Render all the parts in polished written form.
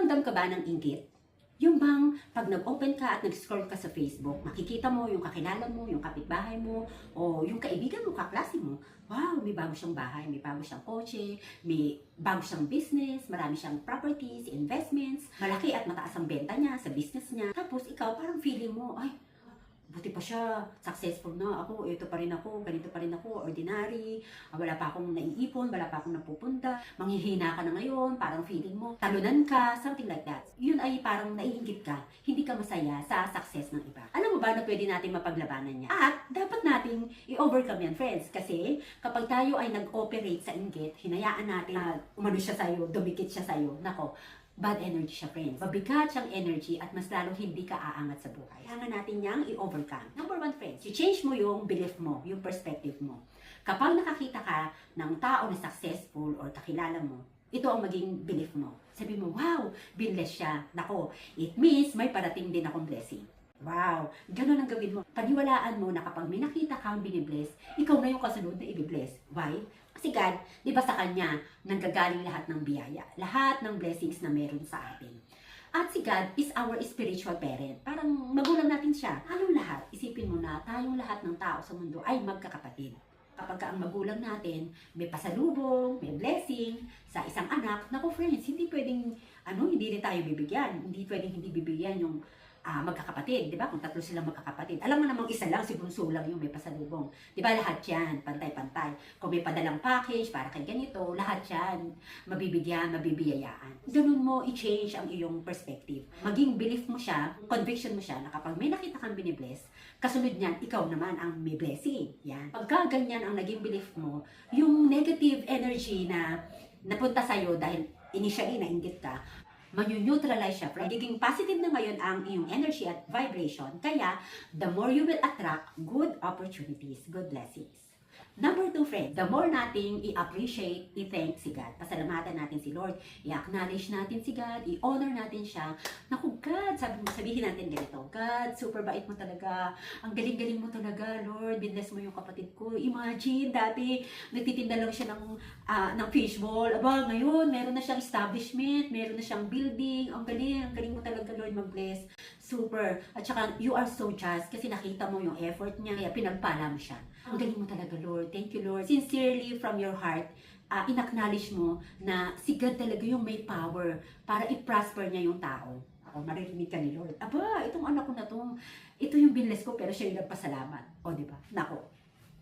Nakakaramdam ka ba ng inggit? Yung bang pag nag-open ka at nag-scroll ka sa Facebook, makikita mo yung kakilala mo, yung kapitbahay mo, o yung kaibigan mo, kaklase mo, wow, may bago siyang bahay, may bago siyang kotse, may bago siyang business, marami siyang properties, investments, malaki at mataas ang benta niya sa business niya. Tapos ikaw parang feeling mo, ay, buti pa siya, successful na ako, ito pa rin ako, ganito pa rin ako, ordinary, wala pa akong naiipon, wala pa akong napupunta, manghihina ka na ngayon, parang feeling mo, talunan ka, something like that. Yun ay parang naiinggit ka, hindi ka masaya sa success ng iba. Alam mo ba na pwede natin mapaglabanan niya? At dapat nating i-overcome yan, friends, kasi kapag tayo ay nag-operate sa inggit, hinayaan natin na umano siya sa'yo, dumikit siya sa'yo, nako, bad energy siya, friends. Mabigat siyang energy at mas lalong hindi ka aangat sa buhay. Kailangan natin niyang i-overcome. Number one, friends, i-change mo yung belief mo, yung perspective mo. Kapag nakakita ka ng tao na successful or kakilala mo, ito ang maging belief mo. Sabi mo, wow, binless siya. Nako, it means may parating din akong blessing. Wow, ganun ang gawin mo. Paniwalaan mo na kapag may nakita kang binibless, ikaw na yung kasunod na ibibless. Why? Kasi God, di ba sa Kanya, nanggagaling lahat ng biyaya, lahat ng blessings na meron sa atin. At si God is our spiritual parent. Parang magulang natin siya. Tayong lahat, isipin mo na tayong lahat ng tao sa mundo ay magkakapatid. Kapag ang magulang natin may pasalubong, may blessing sa isang anak, naku friends, hindi pwedeng, hindi rin tayo bibigyan. Hindi pwedeng hindi bibigyan yung magkakapatid, di ba? Kung tatlo silang magkakapatid. Alam mo namang isa lang, si bunso lang yung may pasalubong. Di ba lahat yan, pantay-pantay. Kung may padalang package para kay ganito, lahat yan, mabibigyan, mabibiyayaan. Ganun mo i-change ang iyong perspective. Maging belief mo siya, conviction mo siya na kapag may nakita kang binibless, kasunod niyan, ikaw naman ang may blessing. Yan. Pagka ganyan ang naging belief mo, yung negative energy na napunta sa'yo dahil initially nainggit ka, manyu-neutralize siya. Magiging positive na ngayon ang iyong energy at vibration. Kaya, the more you will attract good opportunities, good blessings. Number 2, friend, the more nating i-appreciate, i-thank si God. Pasalamatan natin si Lord, i-acknowledge natin si God, i-honor natin siya. Naku, God, sabihin natin ganito, God, super bait mo talaga. Ang galing-galing mo talaga, Lord. Binless mo yung kapatid ko. Imagine, dati, nagtitinda lang siya ng fishball. Aba, ngayon, meron na siyang establishment, meron na siyang building. Ang galing mo talaga, Lord, mag-bless. Super. At saka, you are so just kasi nakita mo yung effort niya, kaya pinagpala mo siya. Ang galing mo talaga, Lord. Thank you, Lord. Sincerely, from your heart, in-acknowledge mo na si God talaga yung may power para i-prosper niya yung tao. Ako, maririnig ka ni Lord. Aba, itong anak ko na to, ito yung binless ko, pero siya yung nagpasalamat. O, di ba? Nako,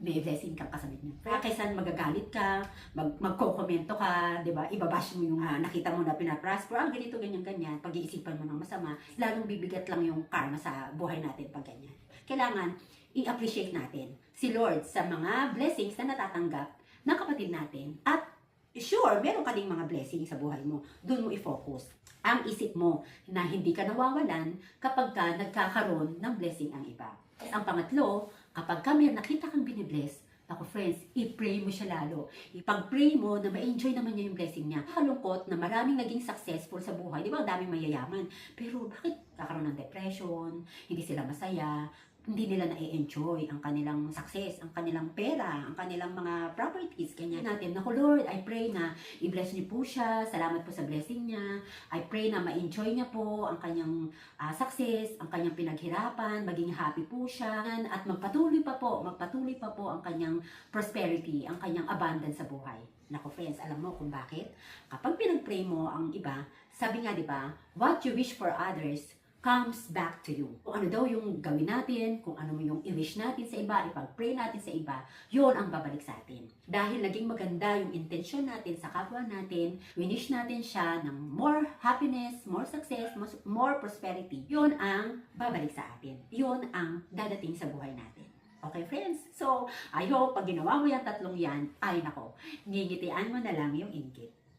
may blessing kang kasamit niya. Kaya kaysa magagalit ka, magko-komento ka, di ba? Ibabash mo yung nakita mo na pinaprosper, ganito, ganyan. Pag-iisipan mo ng masama, lalong bibigat lang yung karma sa buhay natin pag ganyan. Kailangan, i-appreciate natin si Lord sa mga blessings na natatanggap ng kapatid natin. At sure, meron ka ding mga blessings sa buhay mo. Doon mo i-focus ang isip mo na hindi ka nawawalan kapag ka nagkakaroon ng blessing ang iba. Ang pangatlo, kapag ka may nakita kang binibless, ako friends, i-pray mo siya lalo. Ipag-pray mo na ma-enjoy naman niya yung blessing niya. Kalungkot na maraming naging successful sa buhay. Di ba, ang daming mayayaman. Pero bakit kakaroon ng depression? Hindi sila masaya? Hindi nila na-enjoy ang kanilang success, ang kanilang pera, ang kanilang mga properties, ganyan natin. Naku Lord, I pray na i-bless niyo po siya, salamat po sa blessing niya. I pray na ma-enjoy niya po ang kanyang success, ang kanyang pinaghirapan, maging happy po siya, at magpatuloy pa po ang kanyang prosperity, ang kanyang abundance sa buhay. Naku friends, alam mo kung bakit? Kapag pinag-pray mo ang iba, sabi nga di ba, what you wish for others comes back to you. Kung ano daw yung gawin natin, kung ano yung i-wish natin sa iba, ipag-pray natin sa iba, yun ang babalik sa atin. Dahil naging maganda yung intensyon natin sa kapwa natin, winish natin siya ng more happiness, more success, more prosperity, yun ang babalik sa atin. Yun ang dadating sa buhay natin. Okay, friends? So, I hope pag ginawa mo yung tatlong yan, ay nako, ngingitian mo na lang yung inggit.